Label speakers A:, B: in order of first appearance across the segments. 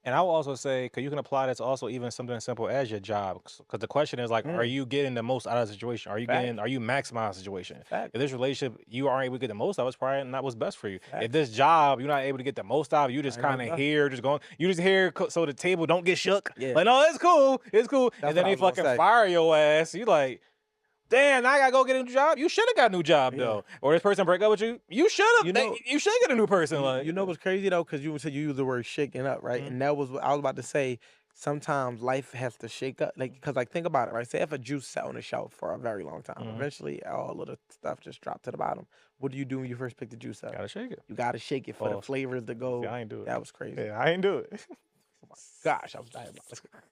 A: And I will also say, because you can apply this also even something as simple as your job. Because the question is like, are
B: Mm,
A: you getting the most out of the situation?
B: facts,
A: Are you maximizing the situation? If
B: facts,
A: this relationship you aren't able to get the most out of, it's probably not what's best for you. If
B: facts.
A: this job you're not able to get the most out of, you just
B: I know
A: kind of
B: best.
A: here, just going, you just here so the table don't get shook.
B: Yeah,
A: Like, no, it's cool. And
B: that's
A: then
B: what I
A: they
B: was gonna
A: fucking
B: say.
A: fire your ass. You like, damn, now I gotta go get a new job. You should have got a new job
B: Yeah,
A: though. Or this person break up with you. You should
B: you
A: have.
B: know,
A: You should get a new person.
B: you
A: Like,
B: know what's crazy though, because you said you used the word shaking up, right?
A: mm,
B: And that was what I was about to say. Sometimes life has to shake up, like because like think about it, right? Say if a juice sat on the shelf for a very long time,
A: mm,
B: eventually all of the stuff just dropped to the bottom. What do you do when you first pick the juice up?
A: gotta shake it.
B: You got to shake it for the
A: Pause.
B: flavors to
A: See,
B: go.
A: I ain't do it.
B: That was crazy.
A: Yeah, I ain't do it.
B: Oh my gosh, I was diabolical.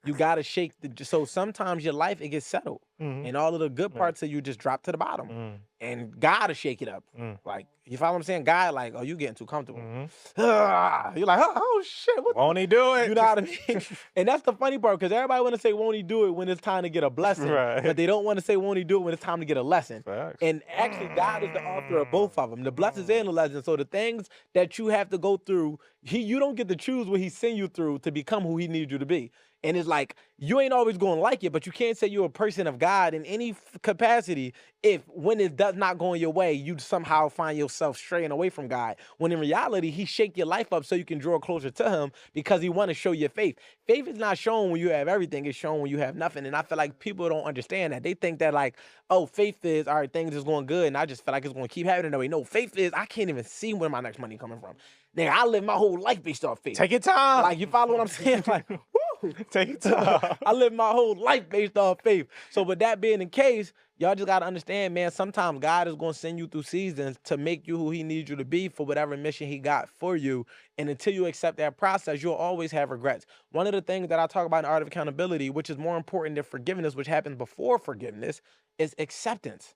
B: You gotta shake the so sometimes your life it gets settled.
A: Mhm.
B: And all of the good
A: Right.
B: parts of you just drop to the bottom.
A: Mm,
B: And gotta shake it up.
A: mm,
B: Like, you follow what I'm saying? God, like, oh, you getting too comfortable.
A: mhm.
B: You're like, oh shit, what
A: Won't he do
B: you
A: it?
B: know what I mean? And that's the funny part, because everybody wanna say, won't he do it when it's time to get a blessing, but
A: Right.
B: they don't wanna say, won't he do it when it's time to get a lesson.
A: Facts.
B: And actually, God is the author of both of them, the blessings and the lessons. So the things that you have to go through, you don't get to choose what he send you through to become who he needs you to be. And it's like you ain't always going to like it, but you can't say you're a person of God in any capacity if when it does not go in your way, you somehow find yourself straying away from God. When in reality, he shake your life up so you can draw closer to him because he want to show your faith. Faith is not shown when you have everything, it's shown when you have nothing. And I feel like people don't understand that. They think that like, oh, faith is all right, things is going good, and I just feel like it's going to keep happening that way. No, faith is I can't even see where my next money coming from. Nigga, I live my whole life based off faith.
A: Take your time.
B: Like you follow what I'm saying? Like, woo!
A: Take your time.
B: I live my whole life based off faith. So with that being the case, y'all just gotta understand, man, sometimes God is gonna send you through seasons to make you who he needs you to be for whatever mission he got for you. And until you accept that process, you'll always have regrets. One of the things that I talk about in Art of Accountability, which is more important than forgiveness, which happens before forgiveness, is acceptance.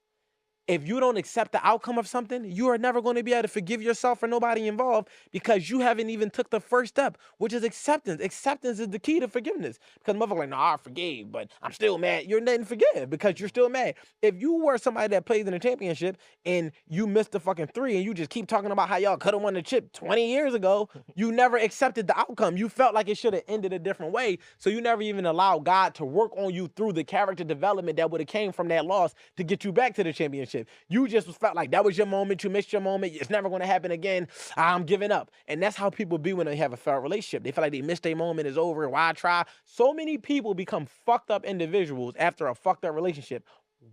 B: If you don't accept the outcome of something, you are never going to be able to forgive yourself or nobody involved because you haven't even took the first step, which is acceptance. Acceptance is the key to forgiveness. Because motherfucker like, no, I forgave, but I'm still mad. You're not forgive because you're still mad. If you were somebody that plays in a championship and you missed the fucking three and you just keep talking about how y'all could have won the chip 20 years ago, you never accepted the outcome. You felt like it should have ended a different way. So you never even allowed God to work on you through the character development that would have came from that loss to get you back to the championship. You just felt like that was your moment. You missed your moment. It's never going to happen again. I'm giving up. And that's how people be when they have a failed relationship. They feel like they missed their moment. It's over. Why try? So many people become fucked up individuals after a fucked up relationship.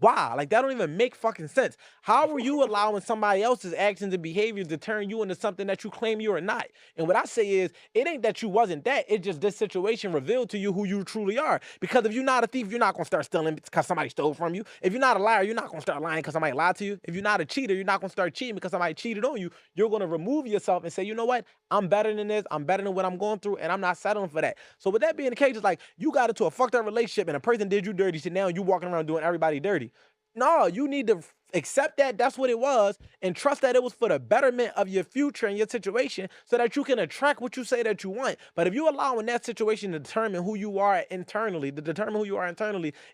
B: Why? Like that don't even make fucking sense. How are you allowing somebody else's actions and behaviors to turn you into something that you claim you are not? And what I say is, it ain't that you wasn't that. It's just this situation revealed to you who you truly are. Because if you're not a thief, you're not gonna start stealing because somebody stole from you. If you're not a liar, you're not gonna start lying because somebody lied to you. If you're not a cheater, you're not gonna start cheating because somebody cheated on you. You're gonna remove yourself and say, you know what? I'm better than this. I'm better than what I'm going through, and I'm not settling for that. So with that being the case, it's like you got into a fucked up relationship and a person did you dirty, so now you walking around doing everybody dirty. No, you need to accept that that's what it was and trust that it was for the betterment of your future and your situation so that you can attract what you say that you want. But if you allowing that situation to determine who you are internally,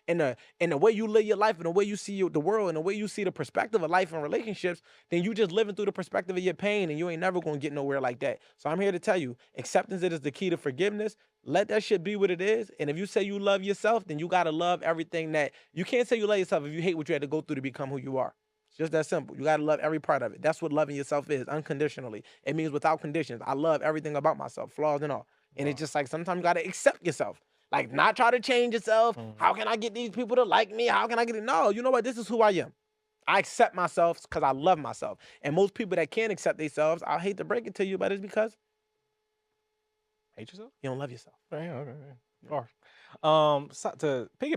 B: and the way you live your life and the way you see the world and the way you see the perspective of life and relationships, then you just living through the perspective of your pain and you ain't never gonna get nowhere like that. So I'm here to tell you, acceptance it is the key to forgiveness. Let that shit be what it is. And if you say you love yourself, then you gotta love everything that you can't say you love yourself if you hate what you had to go through to become who you are. It's just that simple. You gotta love every part of it. That's what loving yourself is, unconditionally. It means without conditions. I love everything about myself, flaws and all. And it's
A: Wow.
B: just like sometimes you gotta accept yourself. Like not try to change yourself.
A: Mhm.
B: How can I get these people to like me? How can I get it? No, you know what? This is who I am. I accept myself because I love myself. And most people that can't accept themselves, I hate to break it to you, but it's because
A: Hate yourself?
B: you don't love yourself.
A: Okay, okay, okay. Or, to pick